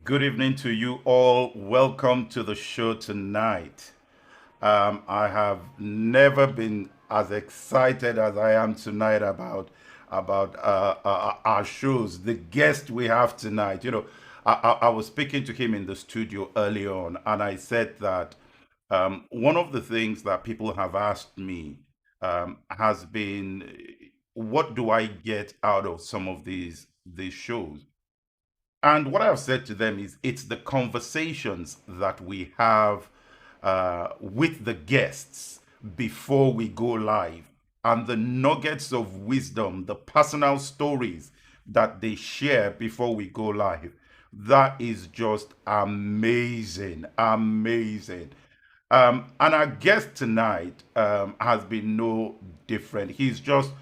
Good evening to you all. Welcome to the show tonight. I have never been as excited as I am tonight about our shows. The guest we have tonight. I was speaking to him in the studio early on, and I said that one of the things that people have asked me has been, what do I get out of some of these shows? And what I've said to them is it's the conversations that we have with the guests before we go live and the nuggets of wisdom, the personal stories that they share before we go live. That is just amazing, amazing. And our guest tonight has been no different. He's just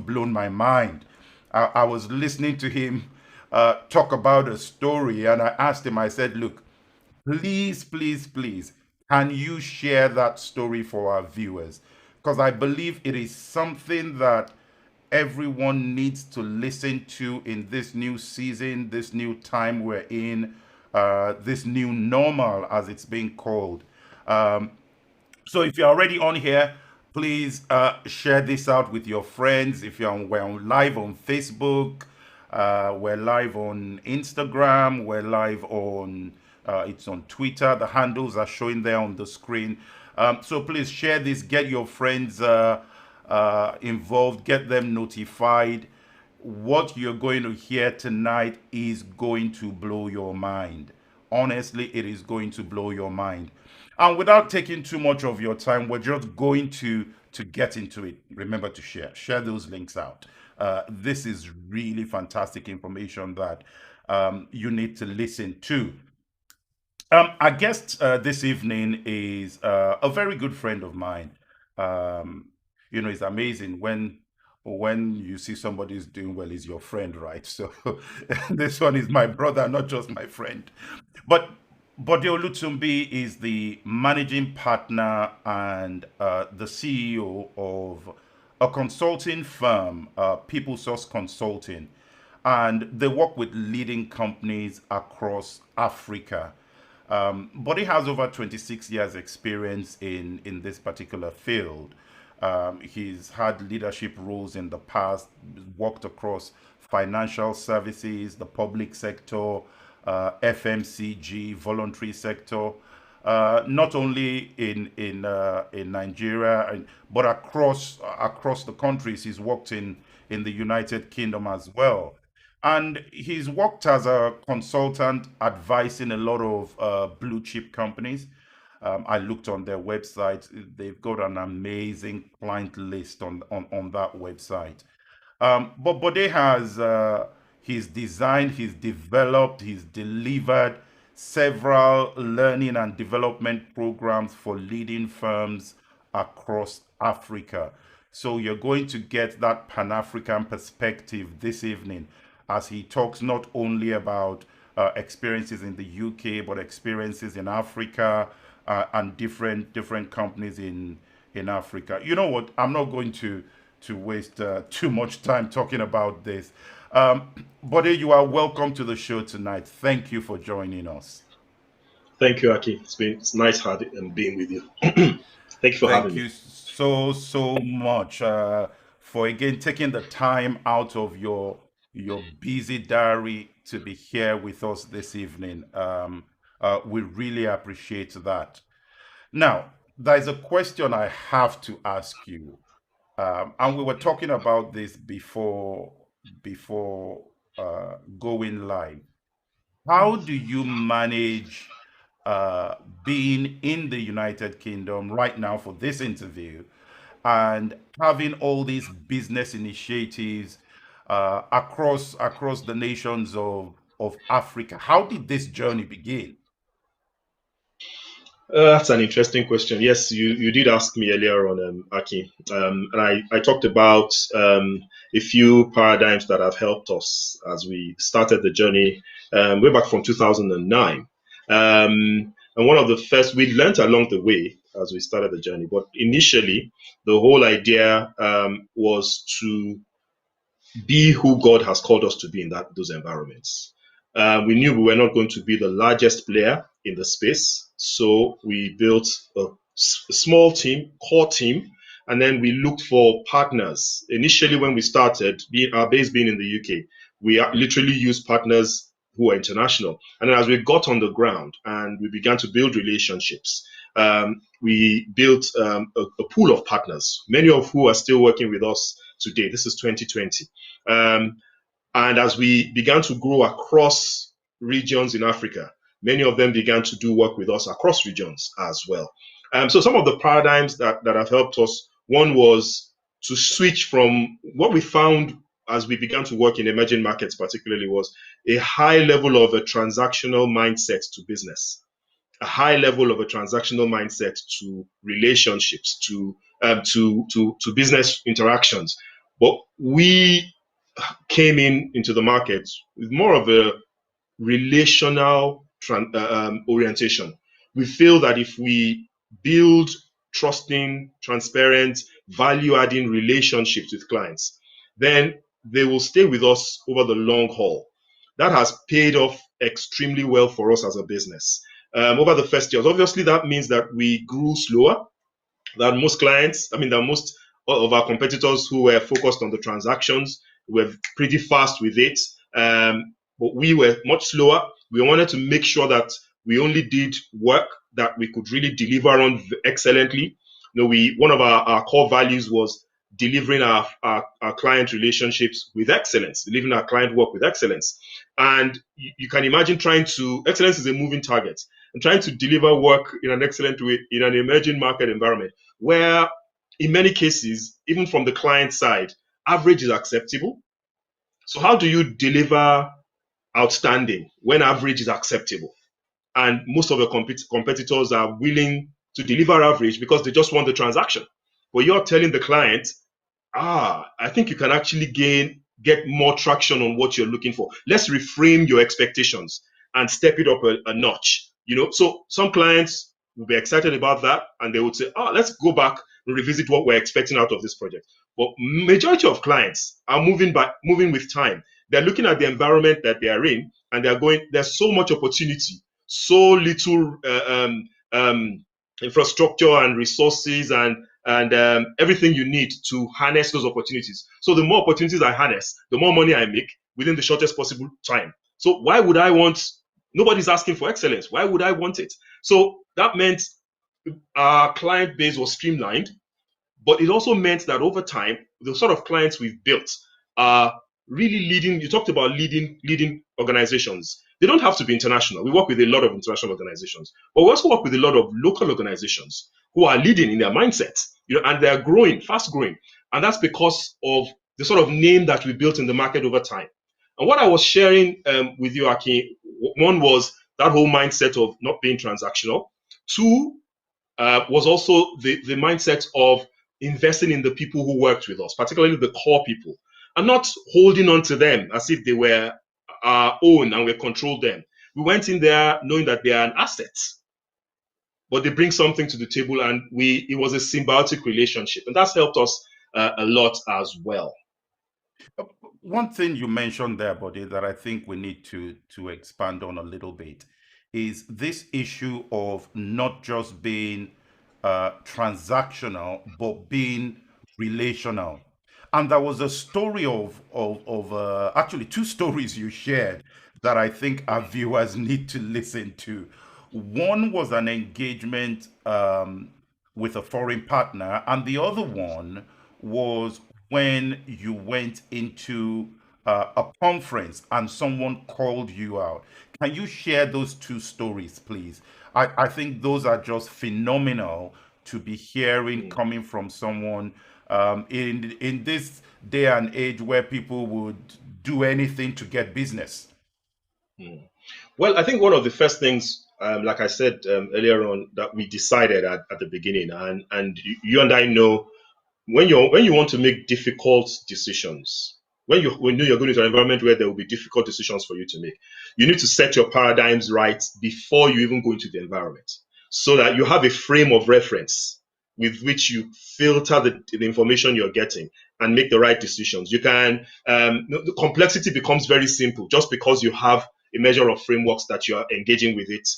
blown my mind. I was listening to him talk about a story, and I asked him. I said, "Look, please, please, please, can you share that story for our viewers? Because I believe it is something that everyone needs to listen to in this new season, this new time we're in, this new normal, as it's being called." Um, so if you're already on here, please share this out with your friends. If we're on live on Facebook, we're live on Instagram, we're live on it's on Twitter. The handles are showing there on the screen. So please share this. Get your friends involved. Get them notified. What you're going to hear tonight is going to blow your mind. Honestly, it is going to blow your mind. And without taking too much of your time, we're just going to get into it. Remember to share those links out. This is really fantastic information that you need to listen to. Our guest this evening is a very good friend of mine. It's amazing when you see somebody is doing well, is your friend, right? So this one is my brother, not just my friend. But Bode Olutunbi is the managing partner and the CEO of a consulting firm, Peoplesource Consulting, and they work with leading companies across Africa. But he has over 26 years experience in this particular field. He's had leadership roles in the past, worked across financial services, the public sector, FMCG, voluntary sector, not only in Nigeria but across the countries. He's worked in the United Kingdom as well, and he's worked as a consultant advising a lot of blue chip companies. I looked on their website. They've got an amazing client list on that website. But Bode has he's designed, he's developed, he's delivered several learning and development programs for leading firms across Africa. So you're going to get that Pan-African perspective this evening as he talks not only about experiences in the UK but experiences in Africa and different companies in Africa. You know what? I'm not going to waste too much time talking about this. Bode, you are welcome to the show tonight. Thank you for joining us. Thank you, Aki. It's nice having and being with you. Thank you for having Thank me. you so much for again taking the time out of your busy diary to be here with us this evening. We really appreciate that. Now, there's a question I have to ask you. And we were talking about this before going live. How do you manage being in the United Kingdom right now for this interview and having all these business initiatives across the nations of Africa? How did this journey begin? That's an interesting question. Yes, you did ask me earlier on, Aki, and I talked about a few paradigms that have helped us as we started the journey way back from 2009. And one of the first we learned along the way as we started the journey, but initially the whole idea was to be who God has called us to be in those environments. We knew we were not going to be the largest player in the space, so we built a small team, core team, and then we looked for partners. Initially, when we started, our base being in the UK, we literally used partners who are international. And then as we got on the ground and we began to build relationships, we built a pool of partners, many of who are still working with us today. This is 2020. And as we began to grow across regions in Africa, many of them began to do work with us across regions as well. So some of the paradigms that have helped us, one was to switch from what we found as we began to work in emerging markets, particularly, was a high level of a transactional mindset to business, a high level of a transactional mindset to relationships, to business interactions. But we came into the market with more of a relational orientation. We feel that if we build trusting, transparent, value adding relationships with clients, then they will stay with us over the long haul. That has paid off extremely well for us as a business. Over the first years, obviously, that means that we grew slower than most clients, than most of our competitors who were focused on the transactions, were pretty fast with it. But we were much slower. We wanted to make sure that we only did work that we could really deliver on excellently. One of our core values was delivering our client relationships with excellence, delivering our client work with excellence. And you can imagine excellence is a moving target, and trying to deliver work in an excellent way in an emerging market environment where, in many cases, even from the client side, average is acceptable. So how do you deliver outstanding when average is acceptable? And most of the competitors are willing to deliver average because they just want the transaction. But you're telling the client, I think you can actually get more traction on what you're looking for. Let's reframe your expectations and step it up a notch. So some clients will be excited about that and they would say, let's go back and revisit what we're expecting out of this project. But majority of clients are moving with time. They're looking at the environment that they are in and they're going, there's so much opportunity, so little infrastructure and resources and everything you need to harness those opportunities. So the more opportunities I harness, the more money I make within the shortest possible time. So why would I want? Nobody's asking for excellence. Why would I want it? So that meant our client base was streamlined, but it also meant that over time, the sort of clients we've built are really leading. You talked about leading organizations. They don't have to be international. We work with a lot of international organizations, but we also work with a lot of local organizations who are leading in their mindset, and they're growing, fast growing. And that's because of the sort of name that we built in the market over time. And what I was sharing with you, Akin, one was that whole mindset of not being transactional. Two, was also the mindset of investing in the people who worked with us, particularly the core people, and not holding on to them as if they were our own and we controlled them. We went in there knowing that they are an asset, but they bring something to the table, and it was a symbiotic relationship, and that's helped us a lot as well. One thing you mentioned there, Bode, that I think we need to expand on a little bit is this issue of not just being transactional, but being relational. And there was a story of actually two stories you shared that I think our viewers need to listen to. One was an engagement with a foreign partner, and the other one was when you went into a conference and someone called you out. Can you share those two stories, please? I think those are just phenomenal to be hearing Mm, coming from someone in this day and age where people would do anything to get business. mm. Well, I think one of the first things, like I said earlier on, that we decided at the beginning, and you and I know, when you want to make difficult decisions, when you're going into an environment where there will be difficult decisions for you to make, you need to set your paradigms right before you even go into the environment, so that you have a frame of reference with which you filter the information you're getting and make the right decisions. You can The complexity becomes very simple just because you have a measure of frameworks that you are engaging with it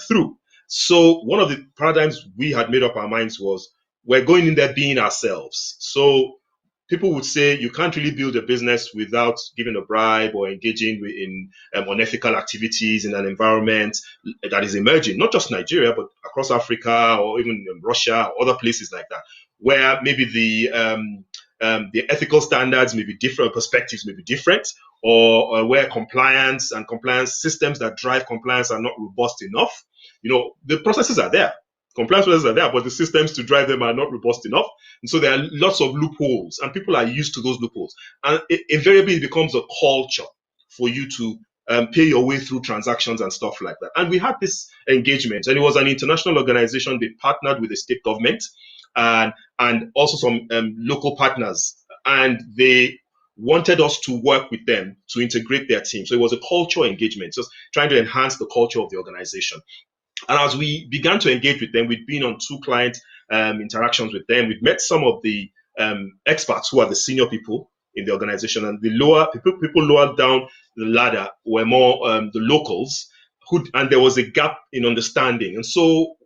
through. So one of the paradigms we had made up our minds was we're going in there being ourselves. So people would say you can't really build a business without giving a bribe or engaging in unethical activities in an environment that is emerging, not just Nigeria, but across Africa or even Russia or other places like that, where maybe the ethical standards may be different, perspectives may be different, or where compliance and compliance systems that drive compliance are not robust enough. The processes are there. Compliance processes are there, but the systems to drive them are not robust enough. And so there are lots of loopholes, and people are used to those loopholes. And invariably, it becomes a culture for you to pay your way through transactions and stuff like that. And we had this engagement, and it was an international organization. They partnered with the state government and also some local partners, and they wanted us to work with them to integrate their team. So it was a culture engagement, just trying to enhance the culture of the organization. And as we began to engage with them, we'd been on 2 client interactions with them. We'd met some of the experts who are the senior people in the organization, and the lower people lower down the ladder were more the locals, and there was a gap in understanding. And so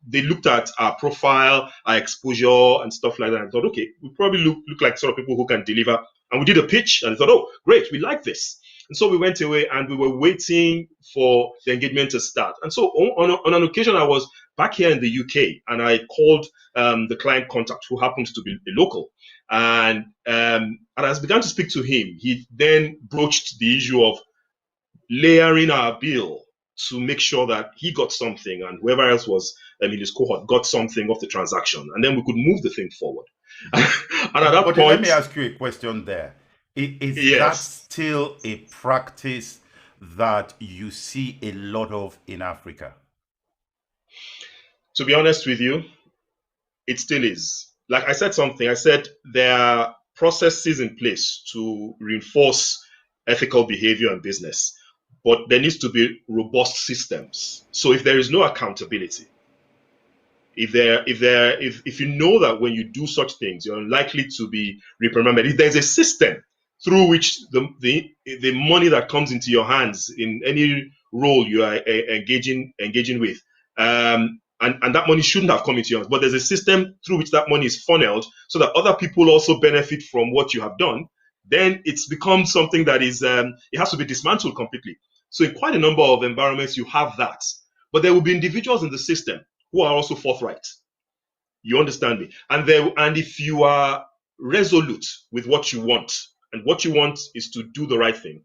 they looked at our profile, our exposure, and stuff like that, and thought, okay, we probably look like sort of people who can deliver. And we did a pitch, and they thought, oh, great, we like this. And so we went away, and we were waiting for the engagement to start. And so on an occasion, I was back here in the UK, and I called the client contact, who happens to be a local. And as I began to speak to him, he then broached the issue of layering our bill to make sure that he got something and whoever else was in his cohort got something off the transaction. And then we could move the thing forward. And at that But point, let me ask you a question there. Is that yes, still a practice that you see a lot of in Africa? to be honest with you, it still is. Like I said something, I said there are processes in place to reinforce ethical behavior in business, but there needs to be robust systems. So if there is no accountability, if you know that when you do such things you're unlikely to be reprimanded, if there's a system through which the money that comes into your hands in any role you are engaging with, and that money shouldn't have come into your hands, but there's a system through which that money is funneled so that other people also benefit from what you have done, then it's become something that is it has to be dismantled completely. So in quite a number of environments you have that, but there will be individuals in the system who are also forthright. You understand me? And if you are resolute with what you want, and what you want is to do the right thing,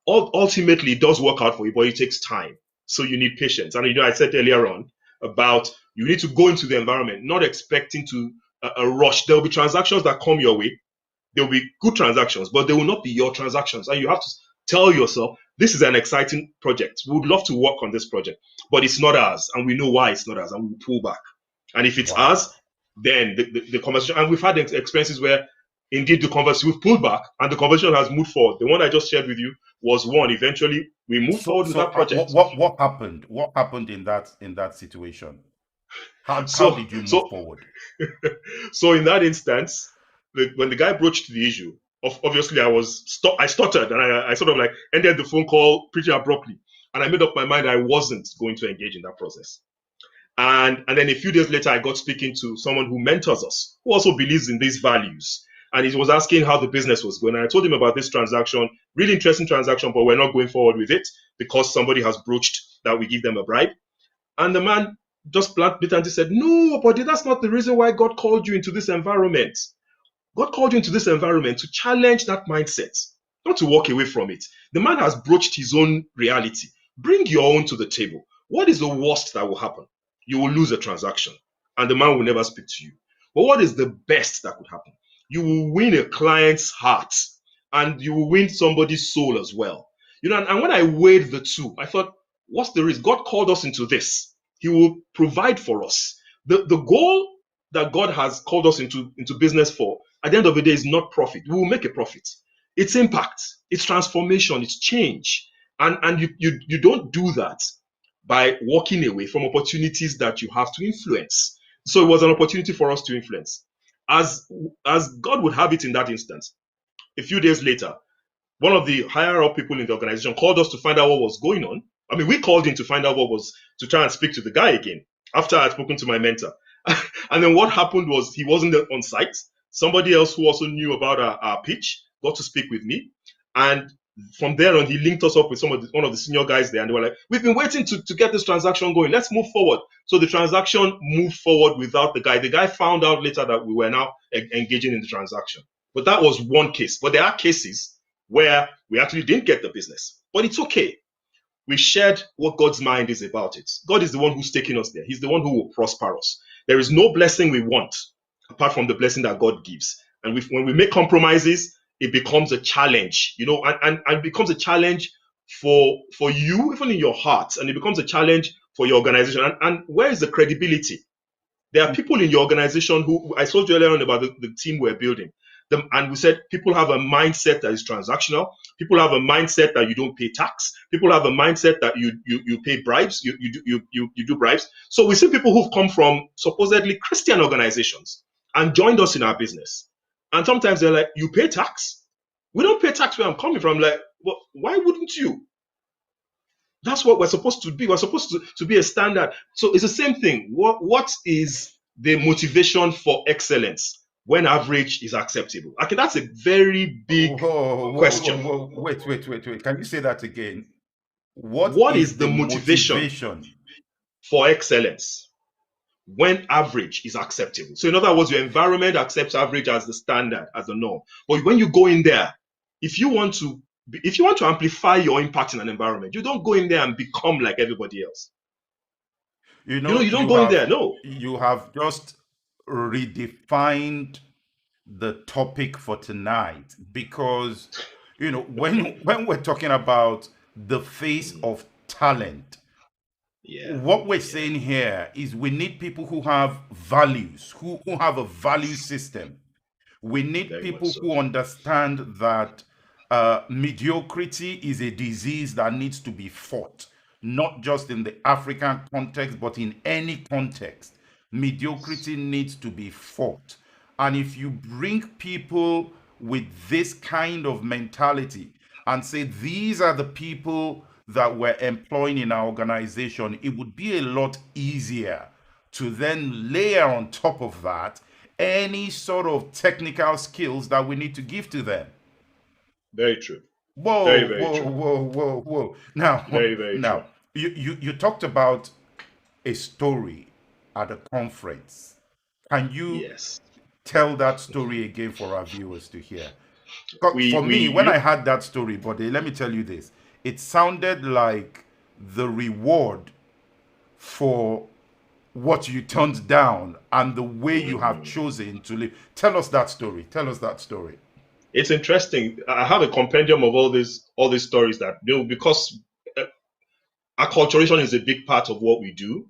ultimately it does work out for you, but it takes time. So you need patience. And I said earlier on about you need to go into the environment not expecting to a rush. There will be transactions that come your way. There will be good transactions, but they will not be your transactions. And you have to tell yourself, this is an exciting project. We would love to work on this project, but it's not ours. And we know why it's not ours, and we pull back. And if it's Wow. ours, then the conversation, and we've had experiences where indeed the conversation, we've pulled back and the conversation has moved forward. The one I just shared with you was one. Eventually, we moved So, forward with that what project. what happened? What happened in that situation? How So, did you move so forward? So in that instance, when the guy broached the issue, obviously I stuttered, and I sort of like ended the phone call pretty abruptly, and I made up my mind I wasn't going to engage in that process. And then a few days later, I got speaking to someone who mentors us, who also believes in these values. And he was asking how the business was going. And I told him about this transaction, really interesting transaction, but we're not going forward with it because somebody has broached that we give them a bribe. And the man just blatantly said, no, but that's not the reason why God called you into this environment. God called you into this environment to challenge that mindset, not to walk away from it. The man has broached his own reality. Bring your own to the table. What is the worst that will happen? You will lose a transaction, and the man will never speak to you. But what is the best that could happen? You will win a client's heart, and you will win somebody's soul as well. And when I weighed the two, I thought, what's the risk? God called us into this. He will provide for us. The goal that God has called us into business for, at the end of the day, is not profit. We will make a profit. It's impact, it's transformation, it's change. And you don't do that by walking away from opportunities that you have to influence. So it was an opportunity for us to influence. As God would have it in that instance, a few days later, one of the higher up people in the organization called us to find out what was going on. I mean, we called in to find out what was, to try and speak to the guy again after I had spoken to my mentor. And then what happened was he wasn't on site. Somebody else who also knew about our pitch got to speak with me. And from there on, he linked us up with one of the senior guys there. And they were like, we've been waiting to get this transaction going. Let's move forward. So the transaction moved forward without the guy. The guy found out later that we were now engaging in the transaction. But that was one case. But there are cases where we actually didn't get the business. But it's okay. We shared what God's mind is about it. God is the one who's taking us there. He's the one who will prosper us. There is no blessing we want apart from the blessing that God gives. And when we make compromises, it becomes a challenge, and it becomes a challenge for you, even in your heart, and it becomes a challenge for your organization. And where is the credibility? There are people in your organization who, I told you earlier on about the team we're building. And we said people have a mindset that is transactional. People have a mindset that you don't pay tax. People have a mindset that you pay bribes. You do bribes. So we see people who've come from supposedly Christian organizations and joined us in our business. And sometimes they're like, "You pay tax? We don't pay tax where I'm coming from." Like, well, why wouldn't you? That's what we're supposed to be. We're supposed to be a standard. So it's the same thing. What is the motivation for excellence when average is acceptable? Okay, that's a very big question. Wait. Can you say that again? What What is is the the motivation motivation? for excellence when average is acceptable? So in other words, your environment accepts average as the standard, as the norm. But when you go in there, if you want to amplify your impact in an environment, you don't go in there and become like everybody else. You You know, know, you don't go in there. No. you have just redefined the topic for tonight, because when we're talking about the face of talent, Yeah. what we're Yeah. saying here is we need people who have values, who have a value system. We need Very much people so. who understand that mediocrity is a disease that needs to be fought, not just in the African context, but in any context. Mediocrity needs to be fought. And if you bring people with this kind of mentality and say, these are the people that we're employing in our organization, it would be a lot easier to then layer on top of that any sort of technical skills that we need to give to them. Very true. Very, Whoa, very whoa, true. whoa, whoa, whoa. Now, Very, very true. now, you talked about a story at a conference. Can you Yes. tell that story again for our viewers to hear? We For we me, when you I had that story, but let me tell you this, it sounded like the reward for what you turned down and the way you have mm, chosen to live. Tell us that story. Tell us that story. it's interesting. I have a compendium of all these stories that because acculturation is a big part of what we do.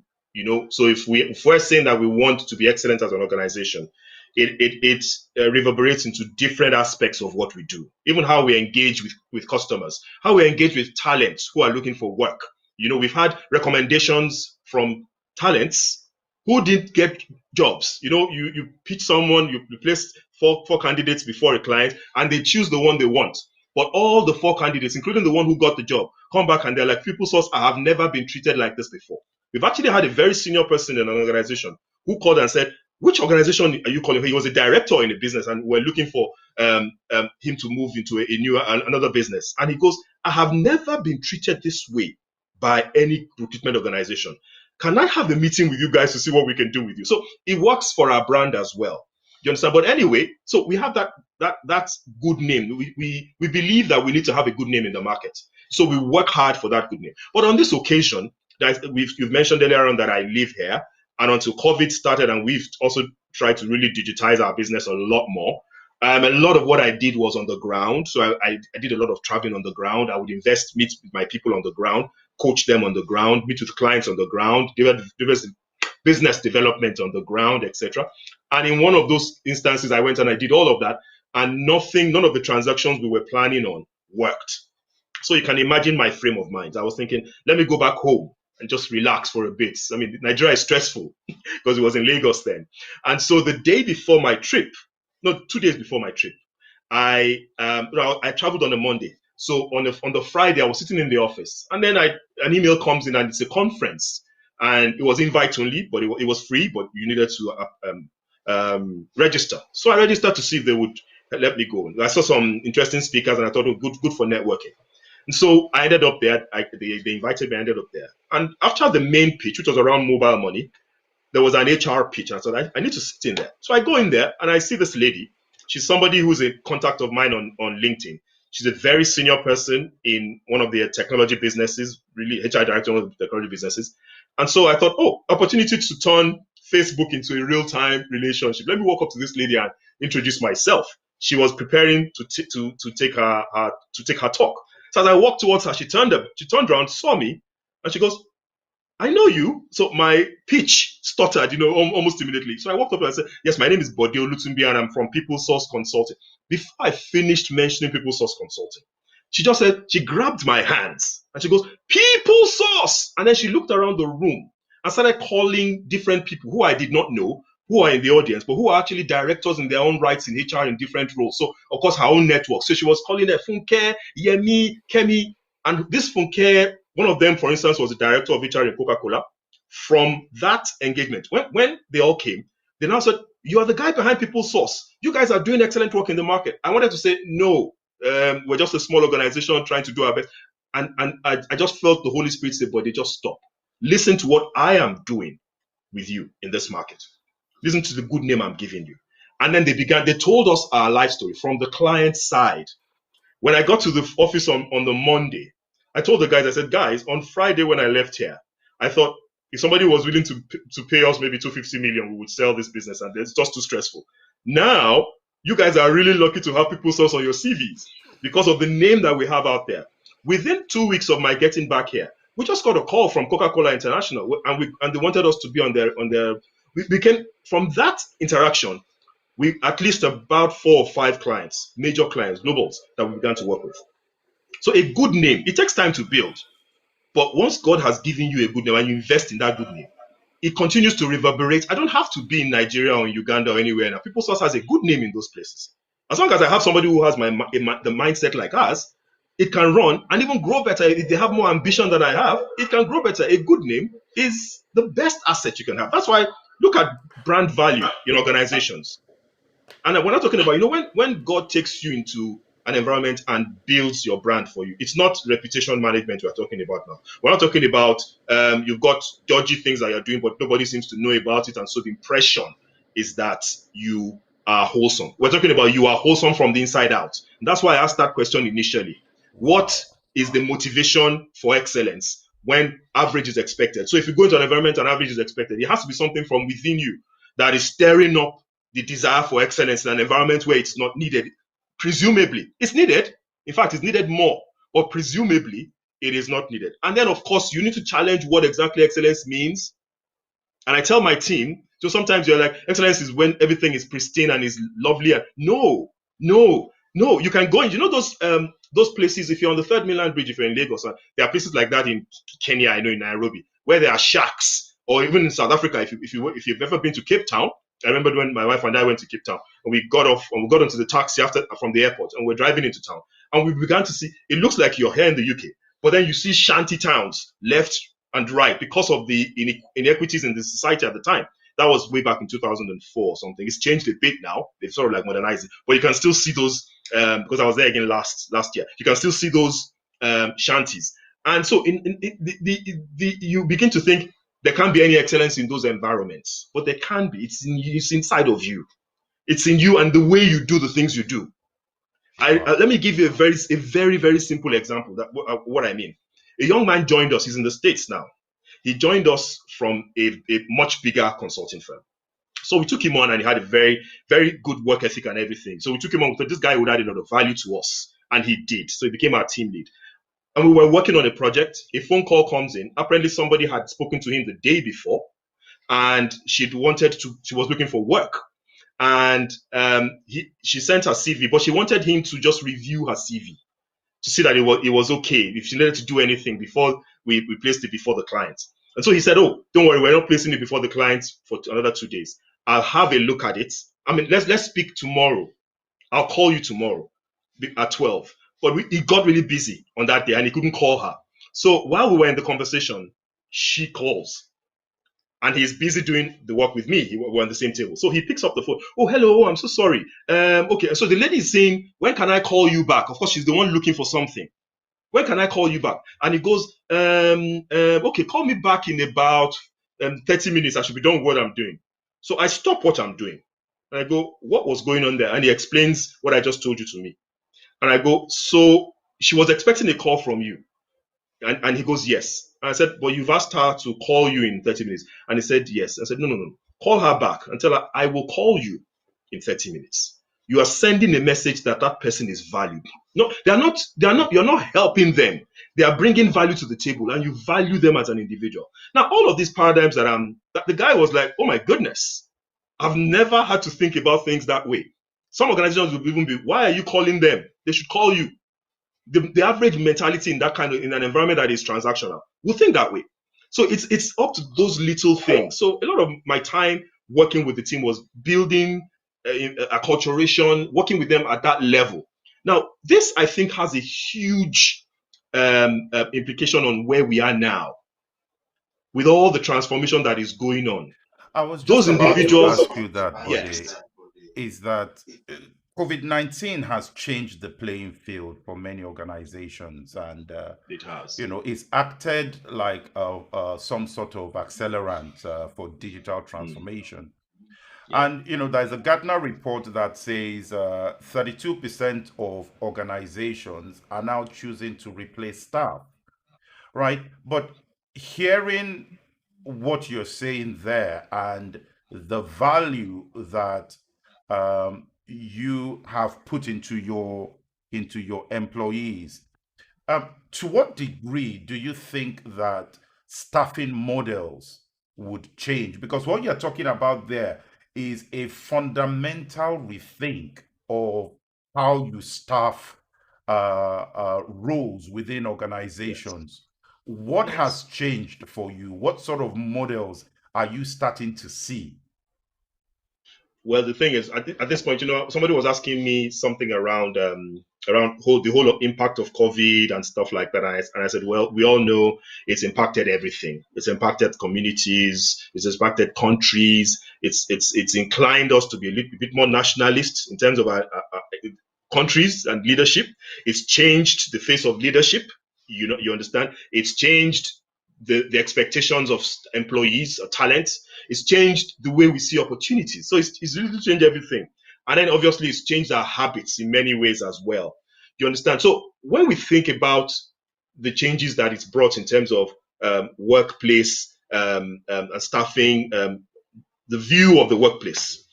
So if we're saying that we want to be excellent as an organization, it reverberates into different aspects of what we do. Even how we engage with customers, how we engage with talents who are looking for work. We've had recommendations from talents who didn't get jobs. You pitch someone, you place four candidates before a client, and they choose the one they want. But all the four candidates, including the one who got the job, come back and they're like, Peoplesource, I have never been treated like this before. We've actually had a very senior person in an organization who called and said, which organization are you calling? He was a director in a business and we're looking for him to move into another business. And he goes, I have never been treated this way by any recruitment organization. Can I have a meeting with you guys to see what we can do with you? So it works for our brand as well. You understand? But anyway, so we have that good name. We believe that we need to have a good name in the market. So we work hard for that good name. But on this occasion, you've mentioned earlier on that I live here, and until COVID started, and we've also tried to really digitize our business a lot more. A lot of what I did was on the ground. So I did a lot of traveling on the ground. I would meet with my people on the ground, coach them on the ground, meet with clients on the ground, business development on the ground, etc. And in one of those instances, I went and I did all of that, and none of the transactions we were planning on worked. So you can imagine my frame of mind. I was thinking, let me go back home and just relax for a bit. I mean, Nigeria is stressful because it was in Lagos then. And so the day before my trip, no, 2 days before my trip, I traveled on a Monday. So on the Friday, I was sitting in the office, and then an email comes in, and it's a conference, and it was invite only, but it was free, but you needed to register. So I registered to see if they would let me go. I saw some interesting speakers, and I thought, oh, good for networking. And so I ended up there. They invited me. I ended up there, and after the main pitch, which was around mobile money, there was an HR pitch. And I thought, I need to sit in there. So I go in there and I see this lady. She's somebody who's a contact of mine on LinkedIn. She's a very senior person in one of the technology businesses, really HR director of the technology businesses. And so I thought, oh, opportunity to turn Facebook into a real-time relationship. Let me walk up to this lady and introduce myself. She was preparing to take her talk. So as I walked towards her, she turned around, saw me, and she goes, I know you. So my pitch stuttered, almost immediately. So I walked up and I said, yes, my name is Bode Olutunbi and I'm from Peoplesource Consulting. Before I finished mentioning Peoplesource Consulting, she just said, she grabbed my hands and she goes, Peoplesource. And then she looked around the room and started calling different people who I did not know, who are in the audience, but who are actually directors in their own rights in HR in different roles. So, of course, her own network. So she was calling them Funke, Yemi, Kemi. And this Funke, one of them, for instance, was the director of HR in Coca-Cola. From that engagement, when they all came, they now said, you are the guy behind Peoplesource. You guys are doing excellent work in the market. I wanted to say, no, we're just a small organization trying to do our best. And I just felt the Holy Spirit say, but they just stop. Listen to what I am doing with you in this market. Listen to the good name I'm giving you. And then they told us our life story from the client side. When I got to the office on the Monday, I told the guys, I said, guys, on Friday when I left here, I thought if somebody was willing to pay us maybe 250 million, we would sell this business, and it's just too stressful. Now, you guys are really lucky to have Peoplesource on your CVs because of the name that we have out there. Within 2 weeks of my getting back here, we just got a call from Coca-Cola International, and they wanted us to be on their. We became, from that interaction, we at least about 4 or 5 clients, major clients, globals, that we began to work with. So a good name, it takes time to build. But once God has given you a good name and you invest in that good name, it continues to reverberate. I don't have to be in Nigeria or in Uganda or anywhere now. Peoplesource has a good name in those places. As long as I have somebody who has the mindset like us, it can run and even grow better. If they have more ambition than I have, it can grow better. A good name is the best asset you can have. That's why look at brand value in organizations. And we're not talking about, when God takes you into an environment and builds your brand for you, it's not reputation management we're talking about now. We're not talking about you've got dodgy things that you're doing, but nobody seems to know about it. And so the impression is that you are wholesome. We're talking about you are wholesome from the inside out. And that's why I asked that question initially. What is the motivation for excellence when average is expected? So if you go into an environment and average is expected, it has to be something from within you that is stirring up the desire for excellence in an environment where it's not needed. Presumably, it's needed. In fact, it's needed more, but presumably, it is not needed. And then, of course, you need to challenge what exactly excellence means. And I tell my team, so sometimes you're like, excellence is when everything is pristine and is lovely. No. You can go in. Those places. If you're on the Third Mainland Bridge, if you're in Lagos, there are places like that in Kenya. I know in Nairobi where there are shacks, or even in South Africa. If you've ever been to Cape Town, I remember when my wife and I went to Cape Town, and we got onto the taxi from the airport, and we're driving into town, and we began to see. It looks like you're here in the UK, but then you see shanty towns left and right because of the inequities in the society at the time. That was way back in 2004 or something. It's changed a bit now. They've sort of like modernized it, but you can still see those because I was there again last year. You can still see those shanties, and so you begin to think there can't be any excellence in those environments, but there can be. It's inside of you. It's in you and the way you do the things you do. Let me give you a very, very simple example that what I mean. A young man joined us. He's in the States now. He joined us from a much bigger consulting firm. So we took him on, and he had a very, very good work ethic and everything. So we took him on. This guy would add a lot of value to us, and he did. So he became our team lead. And we were working on a project. A phone call comes in. Apparently, somebody had spoken to him the day before, and she was looking for work. And she sent her CV, but she wanted him to just review her CV to see that it was okay, if she needed to do anything before we placed it before the client. And so he said, oh, don't worry, we're not placing it before the client for another 2 days. I'll have a look at it. I mean, let's speak tomorrow. I'll call you tomorrow at 12. But he got really busy on that day and he couldn't call her. So while we were in the conversation, she calls and he's busy doing the work with me. We're on the same table. So he picks up the phone. Oh, hello. I'm so sorry. Okay. So the lady is saying, when can I call you back? Of course, she's the one looking for something. When can I call you back? And he goes, okay, call me back in about 30 minutes. I should be done with what I'm doing. So I stop what I'm doing. And I go, what was going on there? And he explains what I just told you to me. And I go, so she was expecting a call from you. And he goes, yes. And I said, but you've asked her to call you in 30 minutes. And he said, yes. I said, no, no, no. Call her back and tell her, I will call you in 30 minutes. You are sending a message that that person is valued. No, you're not helping them. They are bringing value to the table and you value them as an individual. Now, all of these paradigms that the guy was like, oh my goodness, I've never had to think about things that way. Some organizations will even be, why are you calling them? They should call you. The average mentality in that kind of in an environment that is transactional will think that way. So it's up to those little things. So a lot of my time working with the team was building acculturation, working with them at that level. Now, this I think has a huge implication on where we are now with all the transformation that is going on. I was just Those about to individuals, ask you that, Bode, yes, is that COVID-19 has changed the playing field for many organizations, and it has. it's acted like some sort of accelerant for digital Mm, transformation. yeah, And there's a Gartner report that says 32% of organizations are now choosing to replace staff, right? But hearing what you're saying there and the value that you have put into your employees, to what degree do you think that staffing models would change? Because what you're talking about there is a fundamental rethink of how you staff roles within yes, organizations. What has yes. changed for you? What sort of models are you starting to see? Well, the thing is, at this point, somebody was asking me something around the whole impact of COVID and stuff like that, and I said, well, we all know it's impacted everything. It's impacted communities. It's impacted countries. It's inclined us to be a little bit more nationalist in terms of countries and leadership. It's changed the face of leadership. You understand? It's changed the expectations of employees or talent. It's changed the way we see opportunities. So it's really changed everything. And then obviously it's changed our habits in many ways as well. You understand? So when we think about the changes that it's brought in terms of workplace and staffing, the view of the workplace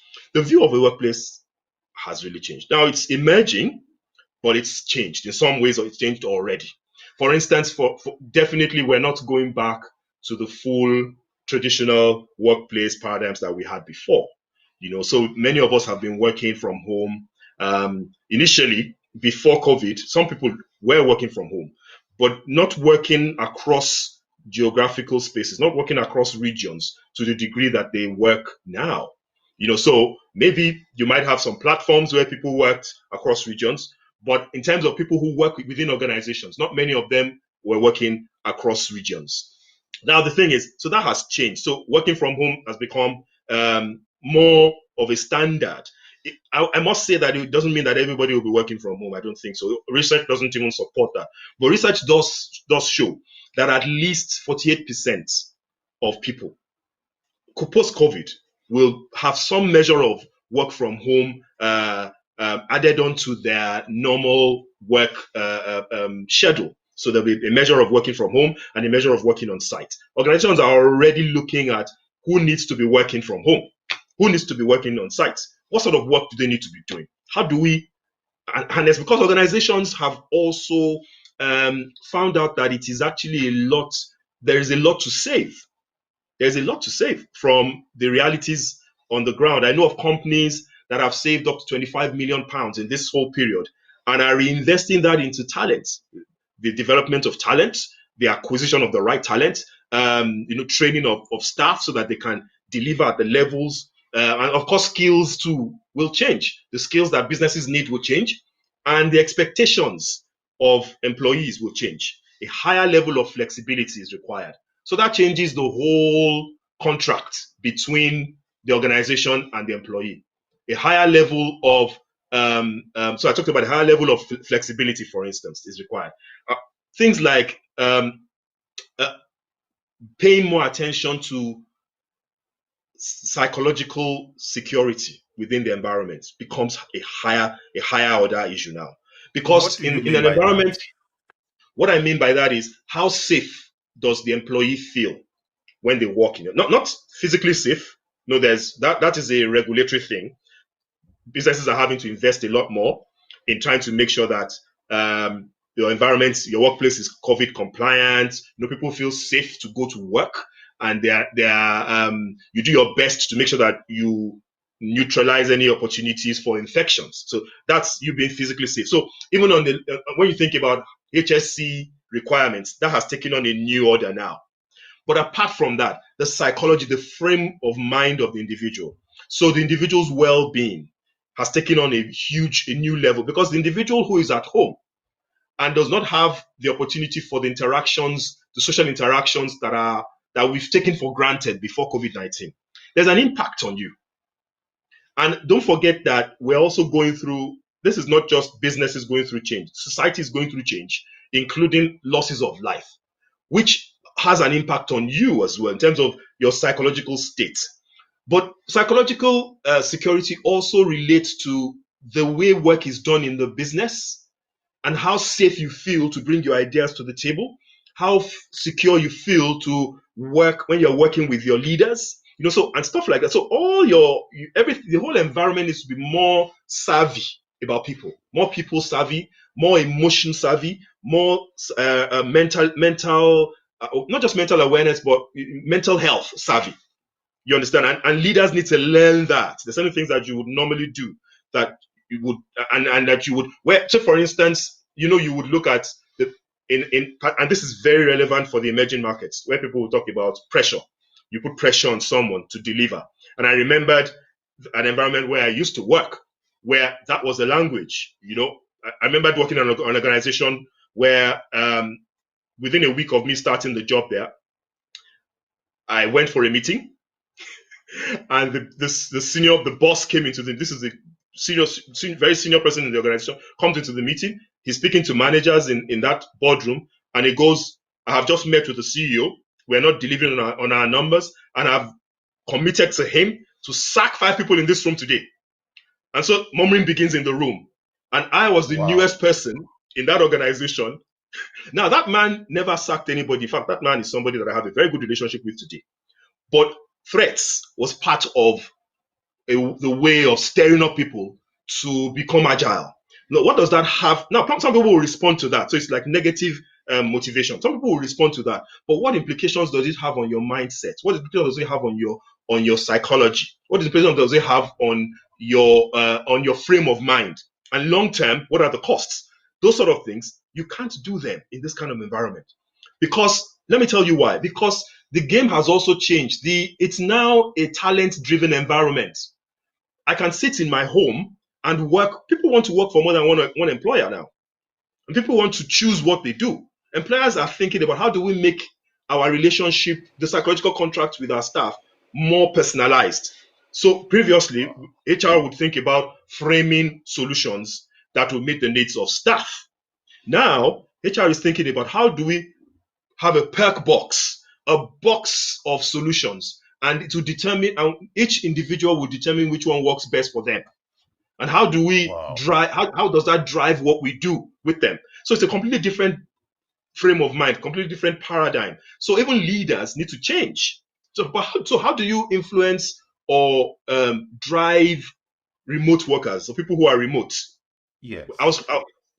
has really changed. Now it's emerging, but it's changed in some ways, or it's changed already. For instance, for definitely we're not going back to the full traditional workplace paradigms that we had before. So many of us have been working from home. Initially, before COVID, some people were working from home, but not working across geographical spaces, not working across regions to the degree that they work now. So maybe you might have some platforms where people worked across regions, but in terms of people who work within organizations, not many of them were working across regions. Now, the thing is, so that has changed. So working from home has become more of a standard. I must say that it doesn't mean that everybody will be working from home. I don't think so. Research doesn't even support that. But research does show that at least 48% of people post-COVID will have some measure of work from home added onto their normal work schedule. So there'll be a measure of working from home and a measure of working on site. Organizations are already looking at who needs to be working from home, who needs to be working on site, what sort of work do they need to be doing, how do we, and it's because organizations have also found out that it is actually there is a lot to save. There's a lot to save from the realities on the ground. I know of companies that have saved up to 25 million pounds in this whole period and are reinvesting that into talent, the development of talent, the acquisition of the right talent, training of staff so that they can deliver at the levels And of course, skills too will change. The skills that businesses need will change, and the expectations of employees will change. A higher level of flexibility is required. So that changes the whole contract between the organization and the employee. A higher level of so I talked about a higher level of flexibility, for instance, is required. Things like uh, paying more attention to psychological security within the environment becomes a higher order issue now, What because do you in mean an by environment, that? what I mean by that is how safe does the employee feel when they walk in, not physically safe. No, there's that is a regulatory thing. Businesses are having to invest a lot more in trying to make sure that your environment, your workplace is COVID compliant. People feel safe to go to work, and you do your best to make sure that you neutralize any opportunities for infections. So that's you being physically safe. So even on the when you think about HSC requirements, that has taken on a new order now. But apart from that, the psychology, the frame of mind of the individual. So the individual's well-being has taken on a new level, because the individual who is at home and does not have the opportunity for the interactions, the social interactions that we've taken for granted before COVID-19, there's an impact on you. And don't forget that we're also going through, this is not just businesses going through change, society is going through change, including losses of life, which has an impact on you as well in terms of your psychological state. But psychological security also relates to the way work is done in the business, and how safe you feel to bring your ideas to the table, how secure you feel to work when you're working with your leaders, so and stuff like that. So all everything, the whole environment needs to be more savvy about people, more people savvy, more emotion savvy, more mental, not just mental awareness, but mental health savvy. You understand? And leaders need to learn that. There's certain things that you would normally do that you would, and that you would, where, so for instance, you would look at the, and this is very relevant for the emerging markets, where people will talk about pressure. You put pressure on someone to deliver. And I remembered an environment where I used to work, where that was the language. I remember working on an organization where within a week of me starting the job there, I went for a meeting, and the boss came into this is a very senior person in the organization, comes into the meeting. He's speaking to managers in that boardroom, and he goes, I have just met with the CEO. We're not delivering on our numbers, and I've committed to him to sack 5 people in this room today. And so murmuring begins in the room. And I was the Wow. newest person in that organization. Now, that man never sacked anybody. In fact, that man is somebody that I have a very good relationship with today. But threats was part of the way of stirring up people to become agile. Now, what does that have? Now, some people will respond to that. So it's like negative motivation. Some people will respond to that. But what implications does it have on your mindset? What implications does it have on your psychology? What implications does it have on your frame of mind? And long term, what are the costs? Those sort of things, you can't do them in this kind of environment. Because let me tell you why. Because the game has also changed. It's now a talent driven environment. I can sit in my home and work. People want to work for more than one employer now. And people want to choose what they do. Employers are thinking about how do we make our relationship, the psychological contract with our staff, more personalized. So previously, Wow. HR would think about framing solutions that will meet the needs of staff. Now, HR is thinking about how do we have a perk box, a box of solutions, and it will determine, and each individual will determine which one works best for them. And how do we Wow. drive, how does that drive what we do with them? So it's a completely different frame of mind, completely different paradigm. So even leaders need to change. So how do you influence or drive remote workers, so people who are remote, I Yes. was,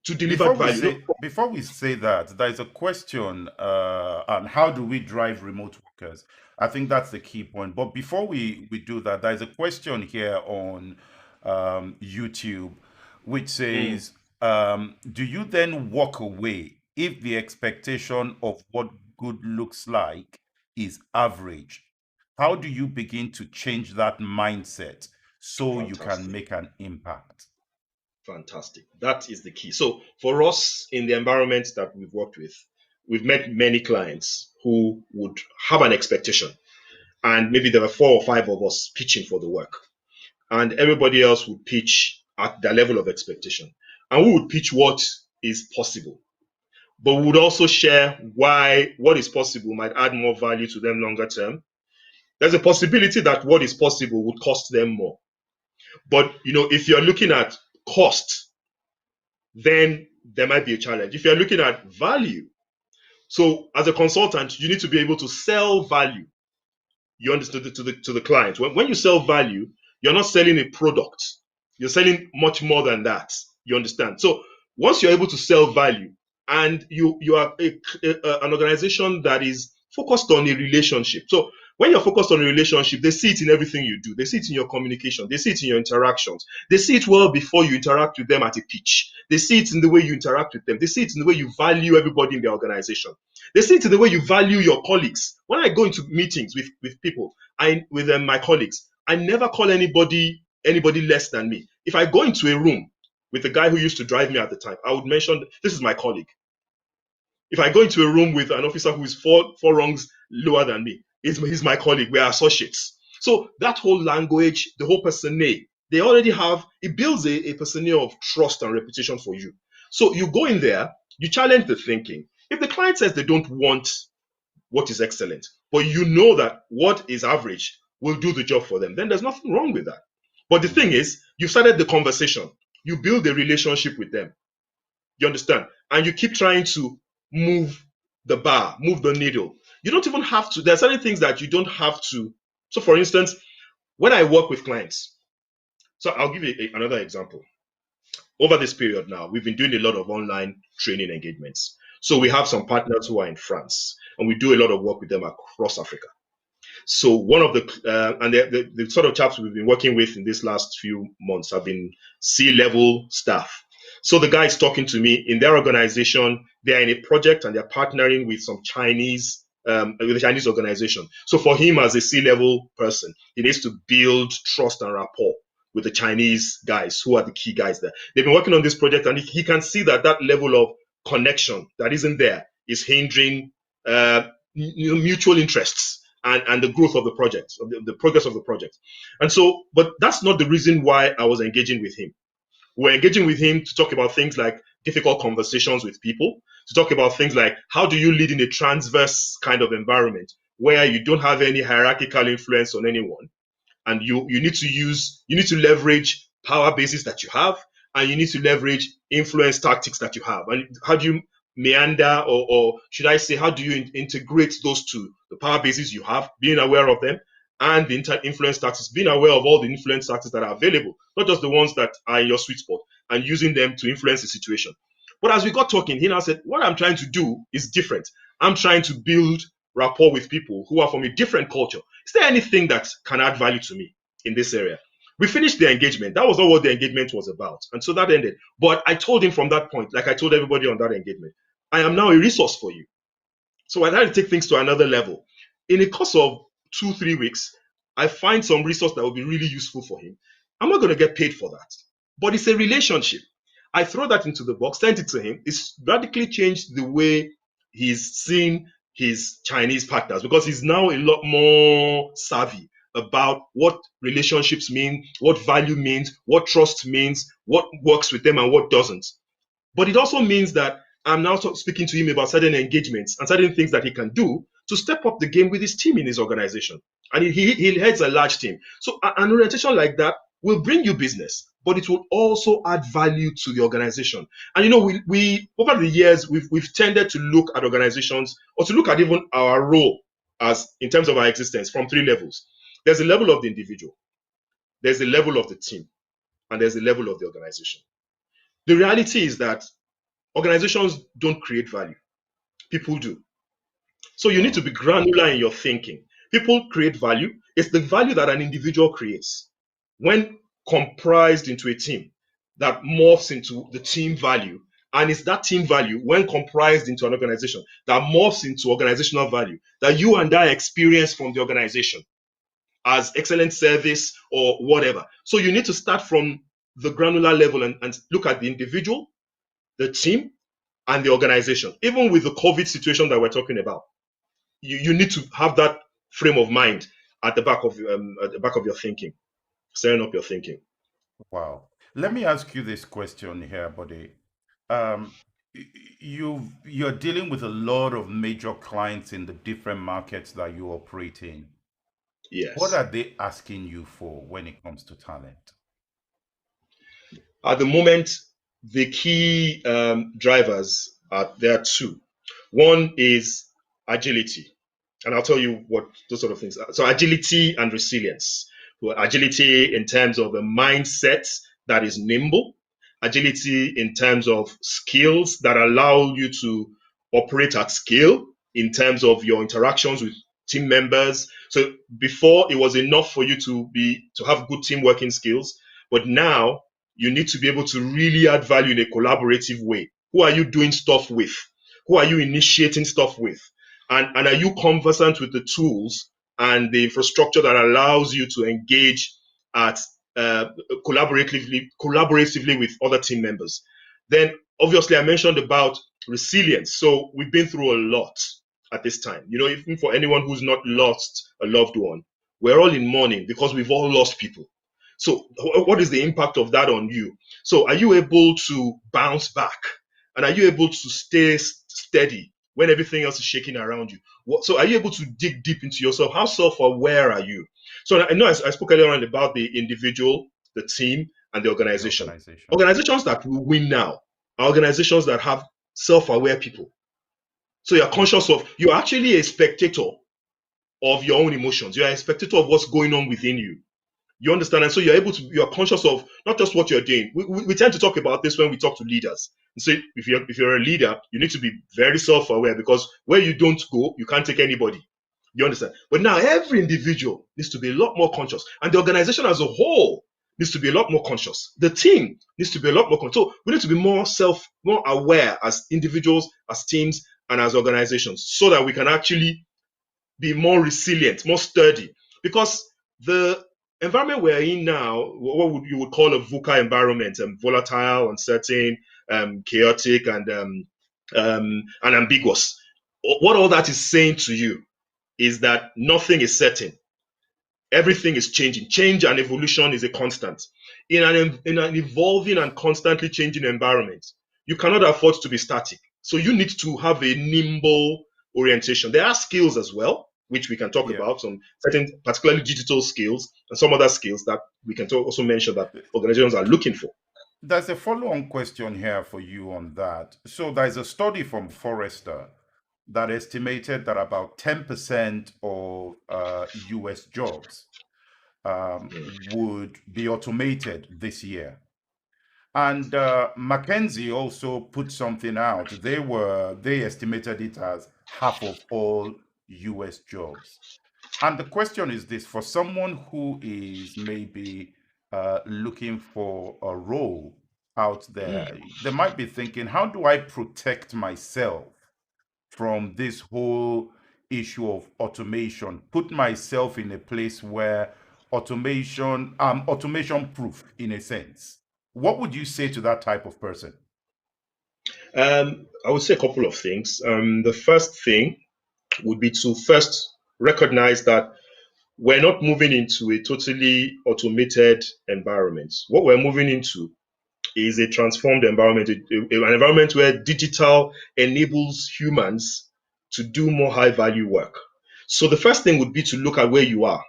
to deliver value? Before we say that, there is a question on how do we drive remote workers. I think that's the key point. But before we do that, there is a question here on YouTube, which Mm. says, "Do you then walk away if the expectation of what good looks like is average? How do you begin to change that mindset so you can Fantastic. make an impact? Fantastic. That is the key. So for us in the environment that we've worked with, we've met many clients who would have an expectation. And maybe there were 4 or 5 of us pitching for the work. And everybody else would pitch at their level of expectation. And we would pitch what is possible. But we would also share why what is possible might add more value to them longer term. There's a possibility that what is possible would cost them more. But if you're looking at cost, then there might be a challenge. If you're looking at value, so as a consultant, you need to be able to sell value. You understand to the client. When you sell value, you're not selling a product. You're selling much more than that. You understand? So once you're able to sell value, and you are an organization that is focused on a relationship. So when you're focused on a relationship, they see it in everything you do. They see it in your communication. They see it in your interactions. They see it well before you interact with them at a pitch. They see it in the way you interact with them. They see it in the way you value everybody in the organization. They see it in the way you value your colleagues. When I go into meetings with people, with my colleagues, I never call anybody less than me. If I go into a room with the guy who used to drive me at the time, I would mention this is my colleague. If I go into a room with an officer who is four rungs lower than me, he's my colleague. We are associates. So that whole language, the whole persona, they already have, it builds a persona of trust and reputation for you. So you go in there, you challenge the thinking. If the client says they don't want what is excellent, but you know that what is average will do the job for them, then there's nothing wrong with that. But the thing is, you started the conversation, you build a relationship with them. You understand? And you keep trying to move the bar, move the needle. You don't even have to, there are certain things that you don't have to. So, for instance, when I work with clients, so I'll give you another example. Over this period now, we've been doing a lot of online training engagements. So we have some partners who are in France, and we do a lot of work with them across Africa. So one of the sort of chaps we've been working with in these last few months have been C-level staff. So the guy is talking to me in their organization. They're in a project and they're partnering with some Chinese with a Chinese organization. So for him as a C-level person, he needs to build trust and rapport with the Chinese guys who are the key guys there. They've been working on this project, and he can see that level of connection that isn't there is hindering mutual interests and the growth of the project, of the progress of the project. And so, but that's not the reason why I was engaging with him. We're engaging with him to talk about things like difficult conversations with people, to talk about things like how do you lead in a transverse kind of environment where you don't have any hierarchical influence on anyone, and you need to leverage power bases that you have, and you need to leverage influence tactics that you have. And how do you meander, or should I say, how do you integrate those two, the power bases you have, being aware of them, and the influence tactics, being aware of all the influence tactics that are available, not just the ones that are in your sweet spot, and using them to influence the situation. But as we got talking, he now said, what I'm trying to do is different. I'm trying to build rapport with people who are from a different culture. Is there anything that can add value to me in this area? We finished the engagement. That was not what the engagement was about. And so that ended. But I told him from that point, like I told everybody on that engagement, I am now a resource for you. So I had to take things to another level. In the course of 2-3 weeks, I find some resource that will be really useful for him. I'm not going to get paid for that, but it's a relationship. I throw that into the box, sent it to him. It's radically changed the way he's seeing his Chinese partners, because he's now a lot more savvy about what relationships mean, what value means, what trust means, what works with them and what doesn't. But it also means that I'm now speaking to him about certain engagements and certain things that he can do to step up the game with his team in his organization. And he heads a large team. So an orientation like that will bring you business, but it will also add value to the organization. And we over the years, we've tended to look at organizations, or to look at even our role as in terms of our existence, from 3 levels. There's a level of the individual, there's a level of the team, and there's a level of the organization. The reality is that organizations don't create value. People do. So you need to Wow. be granular in your thinking. People create value. It's the value that an individual creates when comprised into a team that morphs into the team value. And it's that team value, when comprised into an organization, that morphs into organizational value that you and I experience from the organization. as excellent service or whatever. So you need to start from the granular level and look at the individual, the team, and the organization. Even with the COVID situation that we're talking about, you need to have that frame of mind at the back of your thinking, setting up your thinking. Wow. Let me ask you this question here, buddy. Um, you're dealing with a lot of major clients in the different markets that you operate in. What Yes. are they asking you for when it comes to talent? At the moment, the key drivers are there are two. One is agility, and I'll tell you what those sort of things are. So agility and resilience. Well, agility in terms of a mindset that is nimble, agility in terms of skills that allow you to operate at scale in terms of your interactions with team members. So before it was enough for you to have good team working skills, but now you need to be able to really add value in a collaborative way. Who are you doing stuff with? Who are you initiating stuff with? And are you conversant with the tools and the infrastructure that allows you to engage at collaboratively with other team members? Then obviously I mentioned about resilience. So we've been through a lot at this time. Even for anyone who's not lost a loved one, we're all in mourning because we've all lost people. So what is the impact of that on you? So are you able to bounce back? And are you able to stay steady when everything else is shaking around you? So are you able to dig deep into yourself? How self-aware are you? So I know I spoke earlier on about the individual, the team, and the The organization. organization. Organizations that will win now are organizations that have self-aware people. So you're actually a spectator of your own emotions. You're a spectator of what's going on within you. You understand? And so you're conscious of not just what you're doing. We tend to talk about this when we talk to leaders. And so if you're a leader, you need to be very self-aware, because where you don't go, you can't take anybody. You understand? But now every individual needs to be a lot more conscious. And the organization as a whole needs to be a lot more conscious. The team needs to be a lot more conscious. So we need to be more aware as individuals, as teams, and as organizations, so that we can actually be more resilient, more sturdy. Because the environment we're in now, what you would call a VUCA environment, volatile, uncertain, chaotic, and ambiguous. What all that is saying to you is that nothing is certain. Everything is changing. Change and evolution is a constant. In an evolving and constantly changing environment, you cannot afford to be static. So you need to have a nimble orientation. There are skills as well, which we can talk Yeah. about, some certain, particularly digital skills, and some other skills that we can also mention that organizations are looking for. There's a follow-on question here for you on that. So there's a study from Forrester that estimated that about 10% of US jobs would be automated this year. And McKinsey also put something out. They estimated it as half of all US jobs. And the question is this: for someone who is maybe looking for a role out there, they might be thinking, how do I protect myself from this whole issue of automation? Put myself in a place where automation proof in a sense. What would you say to that type of person? I would say a couple of things. The first thing would be to first recognize that we're not moving into a totally automated environment. What we're moving into is a transformed environment, an environment where digital enables humans to do more high value work. So the first thing would be to look at where you are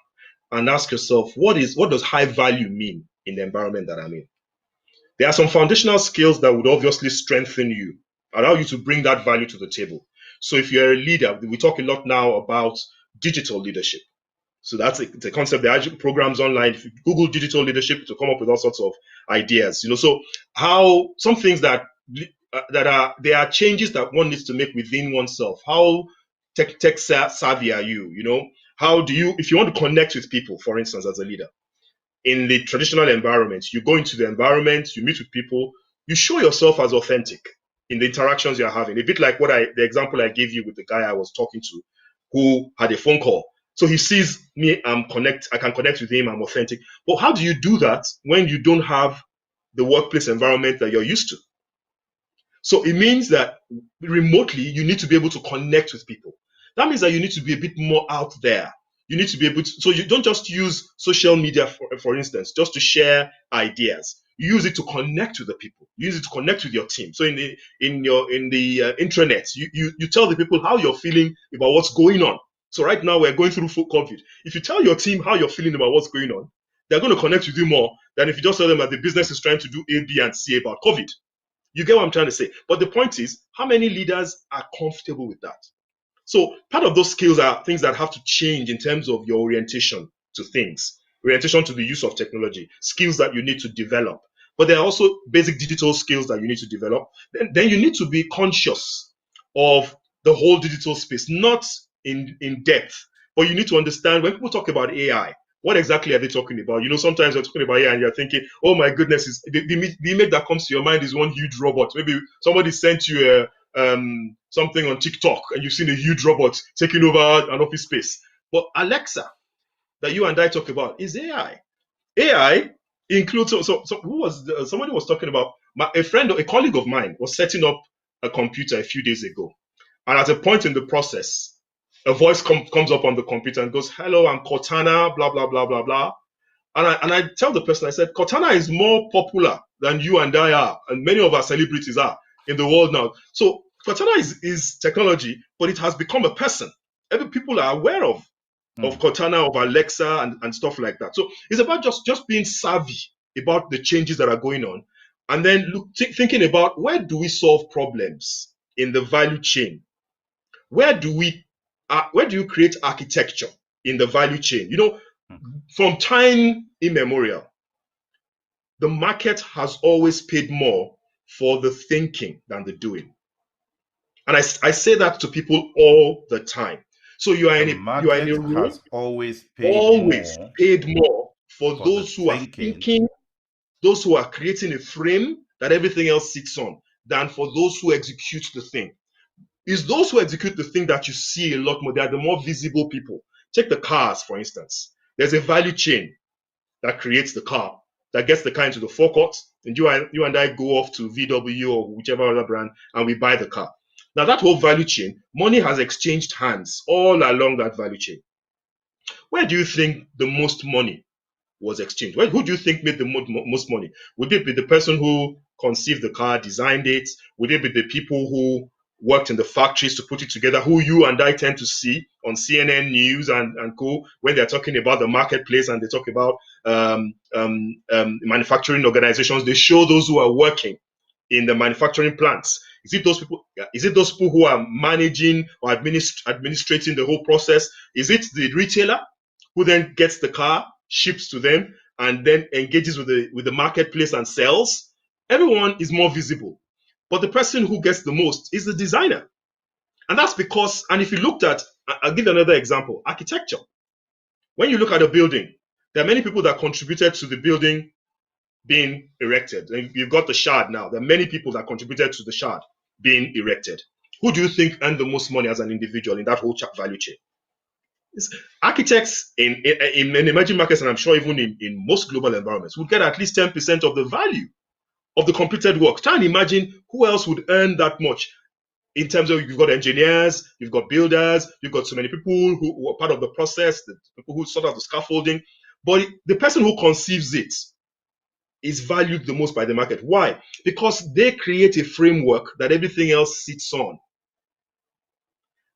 and ask yourself, what does high value mean in the environment that I'm in? There are some foundational skills that would obviously strengthen you, allow you to bring that value to the table. So if you're a leader, we talk a lot now about digital leadership. So that's a concept. There are programs online. If you Google digital leadership, to come up with all sorts of ideas. So how some things there are changes that one needs to make within oneself. How tech savvy are you? How do you, if you want to connect with people, for instance, as a leader, in the traditional environment, you go into the environment, you meet with people, you show yourself as authentic in the interactions you're having. A bit like the example I gave you with the guy I was talking to, who had a phone call. So he sees me, I can connect with him, I'm authentic. But how do you do that when you don't have the workplace environment that you're used to? So it means that remotely, you need to be able to connect with people. That means that you need to be a bit more out there. You need to be able to, so you don't just use social media, for instance, just to share ideas. You use it to connect with the people. You use it to connect with your team. So in the intranet, you tell the people how you're feeling about what's going on. So right now we're going through full COVID. If you tell your team how you're feeling about what's going on, they're going to connect with you more than if you just tell them that the business is trying to do A, B, and C about COVID. You get what I'm trying to say? But the point is, how many leaders are comfortable with that? So part of those skills are things that have to change in terms of your orientation to things, orientation to the use of technology, skills that you need to develop. But there are also basic digital skills that you need to develop. Then you need to be conscious of the whole digital space, not in depth, but you need to understand when people talk about AI, what exactly are they talking about? You know, sometimes you're talking about AI and you're thinking, oh my goodness, the image that comes to your mind is one huge robot. Maybe somebody sent you something on TikTok and you've seen a huge robot taking over an office space. But Alexa, that you and I talk about, is AI. AI includes, so who was, somebody was talking about, a friend, a colleague of mine was setting up a computer a few days ago. And at a point in the process, a voice comes up on the computer and goes, hello, I'm Cortana, blah, blah, blah, blah, blah. And I tell the person, I said, Cortana is more popular than you and I are, and many of our celebrities are in the world now. So Cortana is technology, but it has become a person. Every people are aware of Cortana, of Alexa, and stuff like that. So it's about just being savvy about the changes that are going on, and then thinking about where do we solve problems in the value chain. Where do you create architecture in the value chain? You know, from time immemorial, the market has always paid more for the thinking than the doing. And I say that to people all the time. So The you are in market a room, has always paid always more paid more for for the those who are thinking. thinking, those who are creating a frame that everything else sits on, than for those who execute the thing. It's those who execute the thing that you see a lot more. They are the more visible people. Take the cars, for instance. There's a value chain that creates the car, that gets the car into the forecourt, and you and I go off to VW or whichever other brand, and we buy the car. Now, that whole value chain, money has exchanged hands all along that value chain. Where do you think the most money was exchanged? Who do you think made the most money? Would it be the person who conceived the car, designed it? Would it be the people who worked in the factories to put it together, who you and I tend to see on CNN News and co when they're talking about the marketplace and they talk about manufacturing organizations? They show those who are working in the manufacturing plants. Is it those people? Is it those people who are managing or administrating the whole process? Is it the retailer who then gets the car, ships to them, and then engages with the marketplace and sells? Everyone is more visible, but the person who gets the most is the designer. And that's because, and if you looked at, I'll give another example, architecture. When you look at a building, there are many people that contributed to the building being erected. And you've got the shard now. There are many people that contributed to the shard being erected. Who do you think earned the most money as an individual in that whole value chain? It's architects in emerging markets, and I'm sure even in most global environments, would get at least 10% of the value of the completed work. Try and imagine who else would earn that much in terms of, you've got engineers, you've got builders, you've got so many people who are part of the process, the people who sort out the scaffolding. But the person who conceives it is valued the most by the market. Why? Because they create a framework that everything else sits on.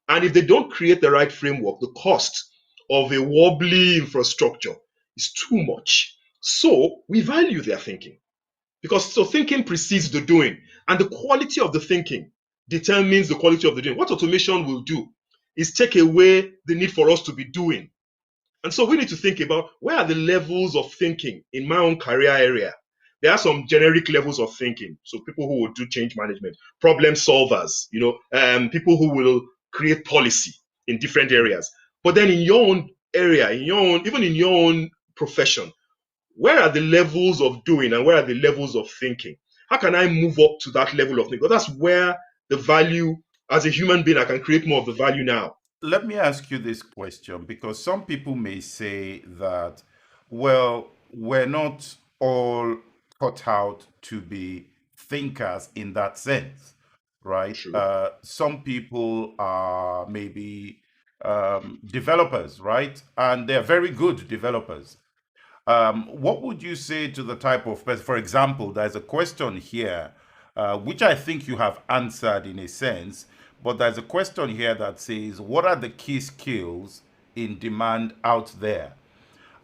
And if they don't create the right framework, the cost of a wobbly infrastructure is too much. So we value their thinking, because so thinking precedes the doing, and the quality of the thinking determines the quality of the doing. What automation will do is take away the need for us to be doing. And so we need to think about, where are the levels of thinking in my own career area? There are some generic levels of thinking. So people who will do change management, problem solvers, people who will create policy in different areas. But then in your own area, even in your own profession, where are the levels of doing and where are the levels of thinking? How can I move up to that level of thinking? Because that's where the value, as a human being, I can create more of the value now. let me ask you this question, because some people may say that, well, we're not all taught out to be thinkers in that sense, right? True. Some people are maybe developers, right? And they're very good developers. What would you say to the type of person? For example, there's a question here, which I think you have answered in a sense, but there's a question here that says, what are the key skills in demand out there?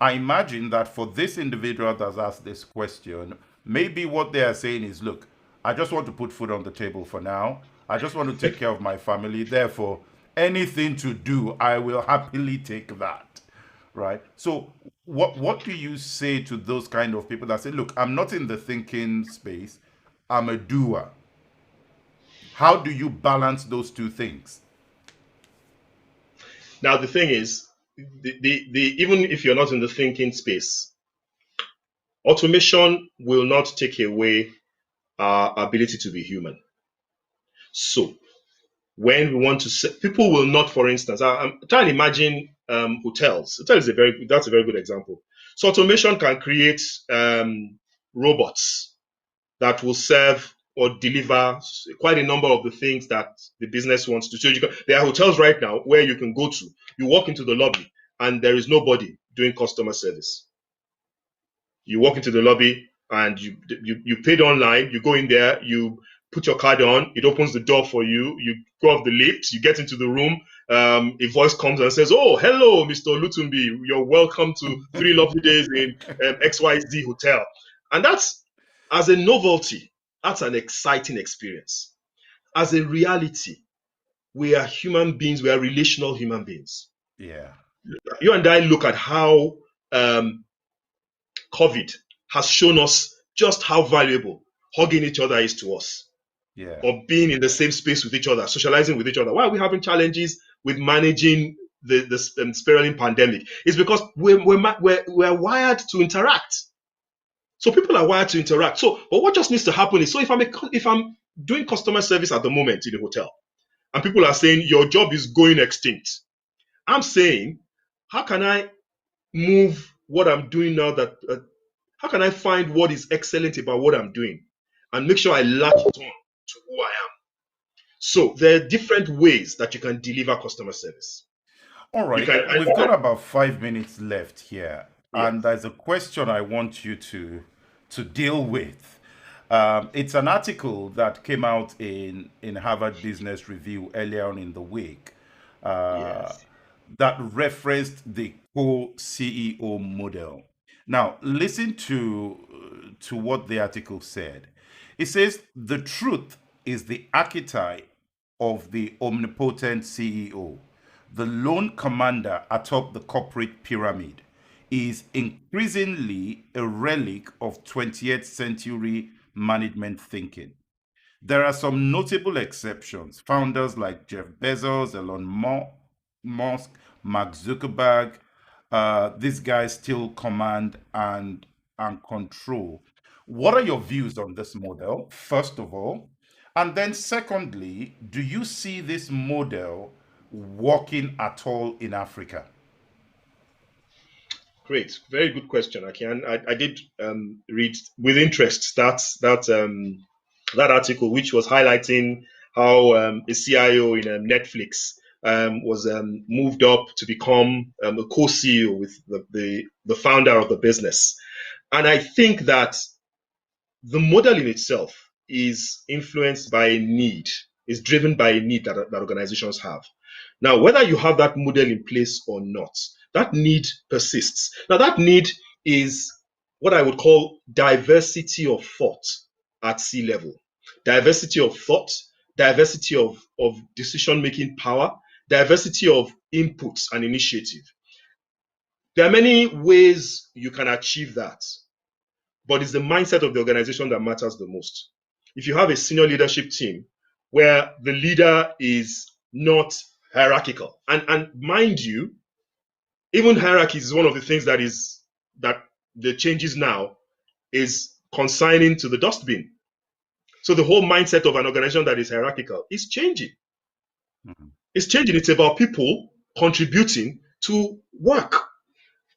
I imagine that for this individual that's asked this question, maybe what they are saying is, look, I just want to put food on the table for now. I just want to take care of my family. Therefore, anything to do, I will happily take that. Right. So, what do you say to those kind of people that say, look, I'm not in the thinking space, I'm a doer? How do you balance those two things? Now the thing is, the even if you're not in the thinking space, automation will not take away our ability to be human. So when we want to people will not, for instance, I'm trying to imagine hotels. Hotel is a very good example. So automation can create robots that will serve or deliver quite a number of the things that the business wants to. So there are hotels right now where you can go to, you walk into the lobby, and there is nobody doing customer service. You walk into the lobby and you paid online. You go in there, you put your card on, it opens the door for you. You go off the lift, you get into the room. A voice comes and says, "Oh, hello, Mr. Olutunbi. You're welcome to 3 lovely days in XYZ hotel." And that's, as a novelty, that's an exciting experience. As a reality, we are human beings. We are relational human beings. Yeah, You and I look at how um, COVID has shown us just how valuable hugging each other is to us, yeah, or being in the same space with each other, socializing with each other. Why are we having challenges with managing the spiraling pandemic? It's because we're wired to interact. So people are wired to interact. So, but what just needs to happen is, so if I'm doing customer service at the moment in the hotel, and people are saying your job is going extinct, I'm saying, how can I move what I'm doing now, that how can I find what is excellent about what I'm doing and make sure I latch it on to who I am? So there are different ways that you can deliver customer service. all You right. can, We've got about 5 minutes left here, yes, and there's a question I want you to deal with. It's an article that came out in Harvard Business Review earlier on in the week, uh, yes, that referenced the co-CEO model. Now, listen to what the article said. It says the truth is the archetype of the omnipotent CEO, the lone commander atop the corporate pyramid, is increasingly a relic of 20th century management thinking. There are some notable exceptions. Founders like Jeff Bezos, Musk, Mark Zuckerberg, these guys still command and control. What are your views on this model, first of all? And then, secondly, do you see this model working at all in Africa? great, very good question, Akin. I did read with interest that article, which was highlighting how a CIO in Netflix was moved up to become a co-CEO with the founder of the business. And I think that the model in itself is influenced by a need, is driven by a need that organizations have. Now, whether you have that model in place or not, that need persists. Now, that need is what I would call diversity of thought at sea level. Diversity of thought, diversity of decision making power, diversity of inputs and initiative. There are many ways you can achieve that, but it's the mindset of the organization that matters the most. If you have a senior leadership team where the leader is not hierarchical, and mind you, even hierarchy is one of the things that the changes now is consigning to the dustbin. So the whole mindset of an organization that is hierarchical is changing. Mhm. It's changing. It's about people contributing to work.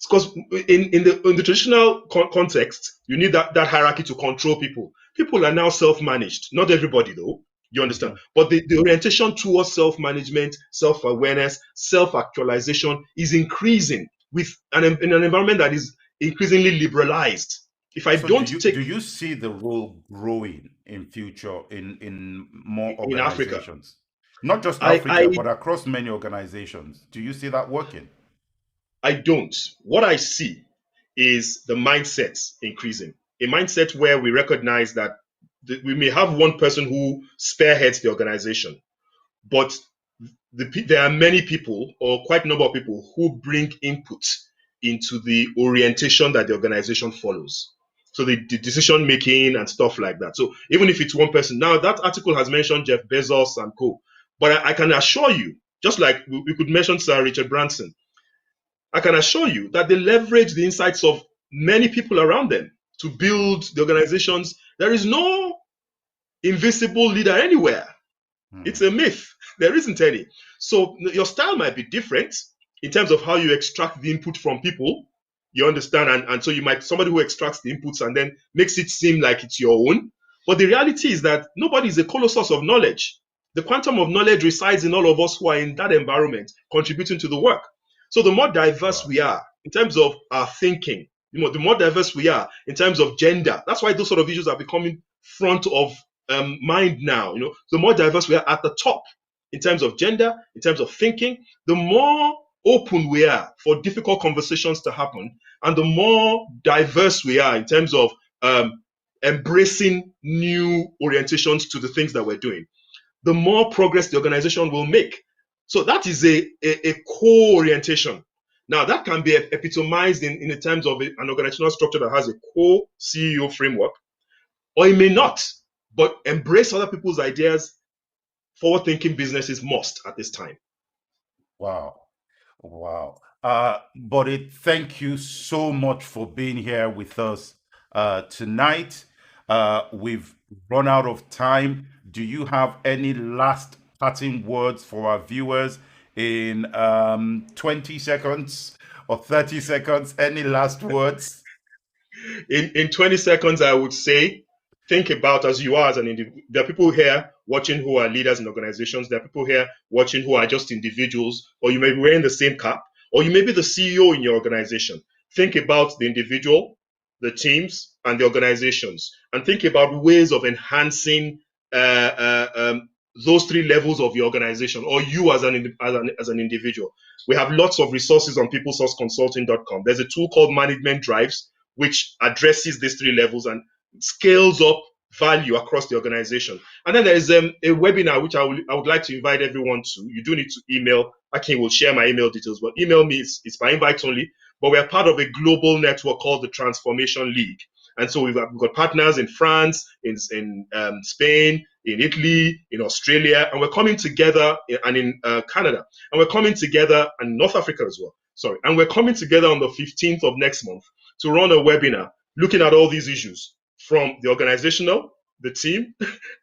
Because in the traditional context, you need that hierarchy to control people. People are now self-managed. Not everybody, though. You understand? Mhm. But the orientation towards self-management, self-awareness, self-actualization is increasing in an environment that is increasingly liberalized. If I So do don't you take do you see the role growing in future in more in Africa, organizations? Not just I Africa, I but across many organizations. Do you see that working? I don't. What I see is the mindset increasing. A mindset where we recognize that we may have one person who spearheads the organization, but there are many people, or quite a number of people, who bring input into the orientation that the organization follows. So the decision making and stuff like that. So even if it's one person, now that article has mentioned Jeff Bezos and co. But I can assure you, just like we could mention Sir Richard Branson, I can assure you that they leverage the insights of many people around them to Mhm. build the organizations. There is no invisible leader anywhere. It's Mhm. a myth. There isn't any. So your style might be different in terms of how you extract the input from people. You understand? And so you might somebody who extracts the inputs and then makes it seem like it's your own. But the reality is that nobody is a colossus of knowledge. The quantum of knowledge resides in all of us who are in that environment contributing to the work. So the more diverse Wow. we are in terms of our thinking, the more diverse we are in terms of gender. That's why those sort of issues are becoming front of mind now. The more diverse we are at the top in terms of gender, in terms of thinking, the more open we are for difficult conversations to happen, and the more diverse we are in terms of embracing new orientations to the things that we're doing, the more progress the organization will make. So that is a co-orientation. Now that can be epitomized in the terms of an organizational structure that has a core CEO framework, or it may not. But embrace other people's ideas. Forward thinking businesses must at this time. Wow. Wow. Bode, thank you so much for being here with us tonight. We've run out of time. Do you have any last parting words for our viewers in 20 seconds or 30 seconds? Any last words? In 20 seconds, I would say, think about as you are as an individual. There are people here watching who are leaders in organizations. There are people here watching who are just individuals, or you may be wearing the same cap, or you may be the CEO in your organization. Think about the individual, the teams, and the organizations, and think about ways of enhancing uh, uh, um, those three levels of your organization, or you as an individual. We have lots of resources on peoplesourceconsulting.com. There's a tool called Management Drives, which addresses these three levels and scales up value across the organization. And then there is a webinar which I would like to invite everyone to. You do need to email. Akin will share my email details, but email me. It's by invite only. But we are part of a global network called the Transformation League. And so we've got partners in France, in Spain, in Italy, in Australia, and we're coming together, and in Canada, and we're coming together, and North Africa as well. Sorry, and we're coming together on the 15th of next month to run a webinar looking at all these issues from the organizational, the team,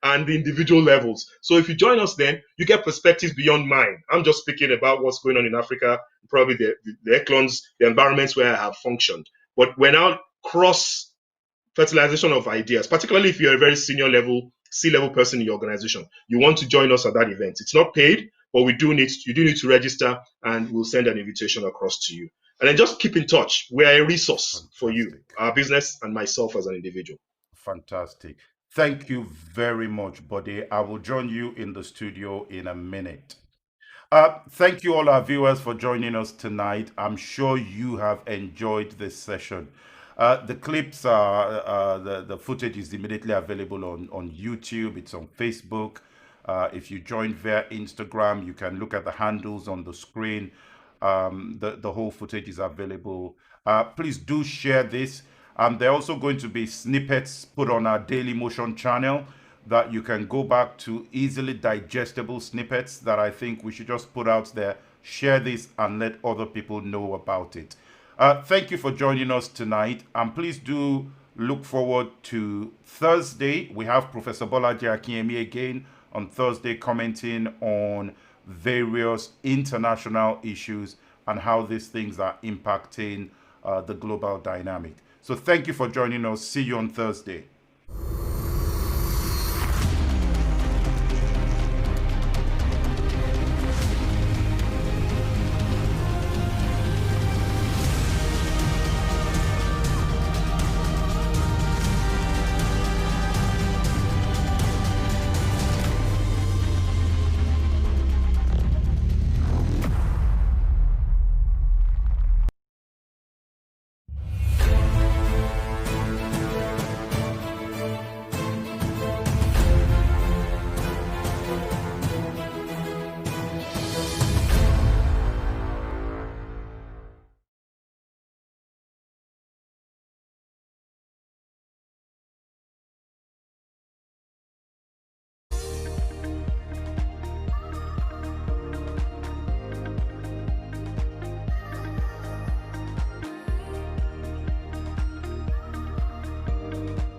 and the individual levels. So if you join us then, you get perspectives beyond mine. I'm just speaking about what's going on in Africa, probably the echelons, the environments where I have functioned. But we're now cross fertilization of ideas, particularly if you're a very senior level, C-level person in your organization. You want to join us at that event. It's not paid, but you do need to register, and we'll send an invitation across to you. And then just keep in touch. We're a resource for you, Fantastic. our business, and myself as an individual. Fantastic. Thank you very much, Bode. I will join you in the studio in a minute. Thank you, all our viewers, for joining us tonight. I'm sure you have enjoyed this session. The clips are the footage is immediately available on YouTube. It's on Facebook. If you join via Instagram, you can look at the handles on the screen. The whole footage is available. Please do share this. There are also going to be snippets put on our Daily Motion channel that you can go back to, easily digestible snippets that I think we should just put out there. Share this and let other people know about it. Thank you for joining us tonight, and please do look forward to Thursday. We have Professor Bolaji Akinyemi again on Thursday, commenting on various international issues and how these things are impacting the global dynamic. So thank you for joining us. See you on Thursday.